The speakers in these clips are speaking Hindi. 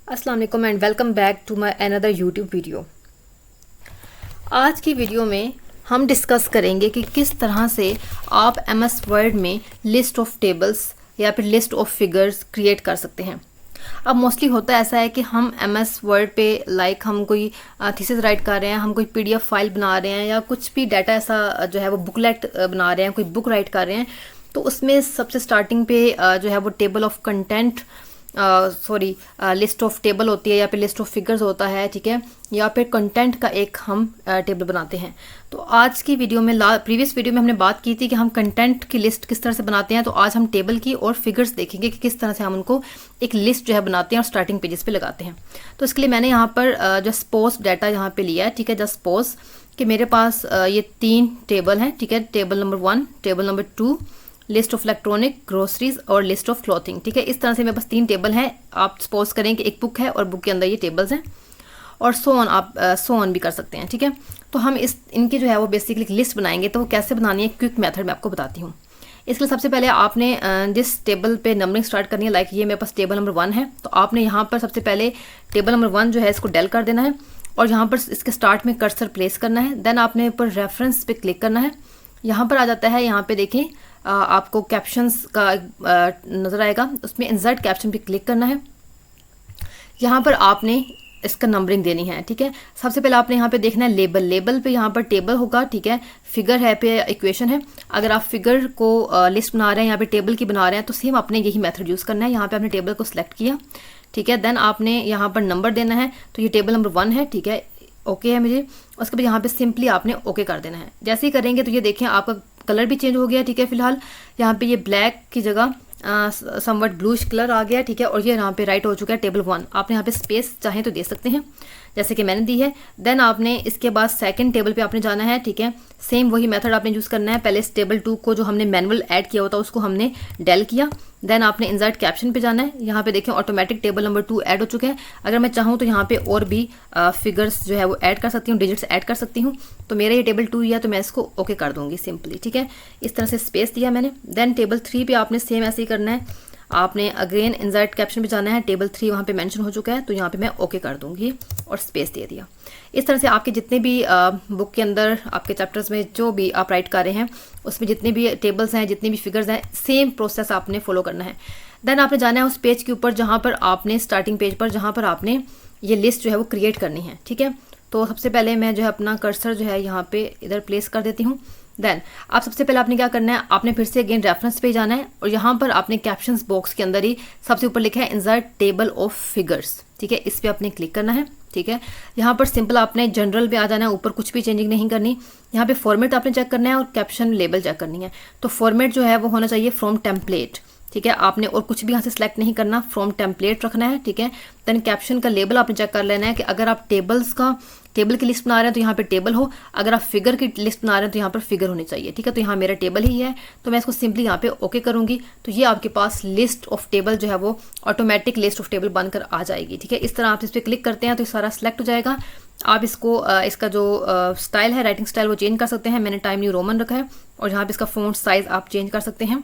अस्सलाम वालेकुम and welcome back to my another YouTube video. आज की वीडियो में हम डिस्कस करेंगे कि किस तरह से आप एमएस वर्ड में लिस्ट ऑफ टेबल्स या फिर लिस्ट ऑफ फिगर्स क्रिएट कर सकते हैं। अब मोस्टली होता ऐसा है कि हम एमएस वर्ड पे हम कोई थीसिस राइट कर रहे हैं, हम कोई पीडीएफ फाइल बना रहे हैं या कुछ भी डाटा ऐसा जो है वो बुकलेट बना रहे हैं, कोई बुक राइट कर रहे हैं, तो उसमें सबसे स्टार्टिंग पे जो है वो table of content list of table होती है या फिर लिस्ट ऑफ फिगर्स होता है, ठीक है, या फिर कंटेंट का एक हम टेबल बनाते हैं। तो आज की वीडियो में प्रीवियस वीडियो में हमने बात की थी कि हम कंटेंट की लिस्ट किस तरह से बनाते हैं, तो आज हम टेबल की और फिगर्स देखेंगे कि किस तरह से हम उनको एक लिस्ट जो है बनाते हैं और स्टार्टिंग पेजेस पे लगाते हैं। तो इसके लिए मैंने यहाँ पर जस्ट सपोज डाटा यहाँ पे लिया है, ठीक है, जस्ट सपोज कि मेरे पास ये 3 टेबल हैं, ठीक है, table number 1, table number 2, list of electronic, groceries और लिस्ट ऑफ क्लॉथिंग, ठीक है। इस तरह से मेरे पास 3 टेबल हैं। आप सपोज करें कि एक बुक है और बुक के अंदर ये टेबल्स हैं, और सो ऑन आप सो ऑन भी कर सकते हैं, ठीक है। तो हम इनकी जो है वो बेसिकली लिस्ट बनाएंगे। तो वो कैसे बनानी है, क्विक मेथड में आपको बताती हूँ। इसके लिए सबसे पहले आपने जिस टेबल पे नंबरिंग स्टार्ट करनी है, लाइक ये मेरे पास टेबल नंबर 1 है, तो आपने यहाँ पर सबसे पहले टेबल नंबर 1 जो है इसको डेल कर देना है और यहाँ पर इसके स्टार्ट में कर्सर प्लेस करना है। देन आपने ऊपर रेफरेंस पे क्लिक करना है। यहाँ पर आ जाता है, यहाँ पे देखें आपको कैप्शंस का नज़र आएगा, उसमें इंसर्ट कैप्शन पे क्लिक करना है। यहाँ पर आपने इसका नंबरिंग देनी है, ठीक है। सबसे पहले आपने यहाँ पे देखना है लेबल पे यहाँ पर टेबल होगा, ठीक है, फिगर है पे इक्वेशन है। अगर आप फिगर को लिस्ट बना रहे हैं, यहाँ पे टेबल की बना रहे हैं, तो सेम आपने यही मेथड यूज़ करना है। यहाँ पे आपने टेबल को सिलेक्ट किया, ठीक है, देन आपने यहाँ पर नंबर देना है। तो ये टेबल नंबर 1 है, ठीक है, ओके है मुझे। उसके बाद यहाँ पे सिंपली आपने ओके कर देना है। जैसे ही करेंगे तो ये देखें आपका कलर भी चेंज हो गया, ठीक है। फिलहाल यहाँ पे ये ब्लैक की जगह समवट ब्लूइश कलर आ गया, ठीक है, और ये यहाँ पे राइट हो चुका है टेबल 1। आपने यहाँ पे स्पेस चाहें तो दे सकते हैं, जैसे कि मैंने दी है। देन आपने इसके बाद सेकंड टेबल पे आपने जाना है, ठीक है, सेम वही मेथड आपने यूज़ करना है। पहले इस टेबल 2 को जो हमने मैनुअल ऐड किया होता उसको हमने डेल किया। देन आपने इंसर्ट कैप्शन पे जाना है। यहाँ पे देखें ऑटोमेटिक टेबल नंबर 2 ऐड हो चुके हैं। अगर मैं चाहूँ तो यहाँ पे और भी फिगर्स जो है वो ऐड कर सकती हूँ, डिजिट्स ऐड कर सकती हूँ। तो मेरा ये टेबल 2 ही है, तो मैं इसको ओके कर दूंगी सिंपली, ठीक है। इस तरह से स्पेस दिया मैंने। देन टेबल 3 पे आपने सेम ऐसे ही करना है। आपने अगेन इंसर्ट कैप्शन पे जाना है। टेबल 3 वहाँ पे मेंशन हो चुका है, तो यहाँ पे मैं ओके कर दूंगी और स्पेस दे दिया। इस तरह से आपके जितने भी बुक के अंदर आपके चैप्टर्स में जो भी आप राइट कर रहे हैं, उसमें जितने भी टेबल्स हैं, जितने भी फिगर्स हैं, सेम प्रोसेस आपने फॉलो करना है। देन आपने जाना है उस पेज के ऊपर जहाँ पर आपने स्टार्टिंग पेज पर जहाँ पर आपने ये लिस्ट जो है वो क्रिएट करनी है, ठीक है। तो सबसे पहले मैं जो है अपना कर्सर जो है यहाँ पे इधर प्लेस कर देती हूँ। देन आप सबसे पहले आपने क्या करना है, आपने फिर से अगेन रेफरेंस पे जाना है और यहाँ पर आपने कैप्शंस बॉक्स के अंदर ही सबसे ऊपर लिखा है इंसर्ट टेबल ऑफ फिगर्स, ठीक है, इस पे आपने क्लिक करना है, ठीक है। यहाँ पर सिंपल आपने जनरल पे आ जाना है, ऊपर कुछ भी चेंजिंग नहीं करनी। यहाँ पे फॉर्मेट आपने चेक करना है और कैप्शन लेबल चेक करनी है। तो फॉर्मेट जो है वो होना चाहिए फ्रॉम टेम्पलेट, ठीक है। आपने और कुछ भी यहाँ से सिलेक्ट नहीं करना, फ्रॉम टेम्पलेट रखना है, ठीक है। देन कैप्शन का लेबल आपने चेक कर लेना है कि अगर आप टेबल की लिस्ट बना रहे हैं तो यहाँ पे टेबल हो, अगर आप फिगर की लिस्ट बना रहे हैं तो यहाँ पर फिगर होनी चाहिए, ठीक है। तो यहाँ मेरा टेबल ही है, तो मैं इसको सिंपली यहाँ पे ओके करूँगी। तो ये आपके पास लिस्ट ऑफ टेबल जो है वो ऑटोमेटिक लिस्ट ऑफ टेबल बनकर आ जाएगी, ठीक है। इस तरह आप इस पर क्लिक करते हैं तो सारा सिलेक्ट हो जाएगा। आप इसको इसका जो स्टाइल है, राइटिंग स्टाइल, वो चेंज कर सकते हैं। मैंने टाइम न्यू रोमन रखा है और यहाँ पे इसका फ़ॉन्ट साइज आप चेंज कर सकते हैं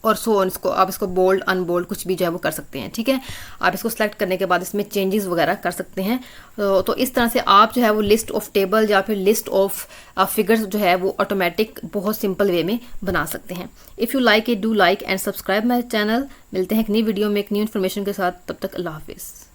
और सो ऑन। इसको आप इसको बोल्ड अनबोल्ड कुछ भी जो है वो कर सकते हैं, ठीक है। आप इसको सेलेक्ट करने के बाद इसमें चेंजेस वगैरह कर सकते हैं। तो इस तरह से आप जो है वो लिस्ट ऑफ टेबल या फिर लिस्ट ऑफ फिगर्स जो है वो ऑटोमेटिक बहुत सिंपल वे में बना सकते हैं। If you like it, do like and subscribe my channel. मिलते हैं एक नई वीडियो में एक न्यू इन्फॉर्मेशन के साथ, तब तक अल्लाह हाफिज़।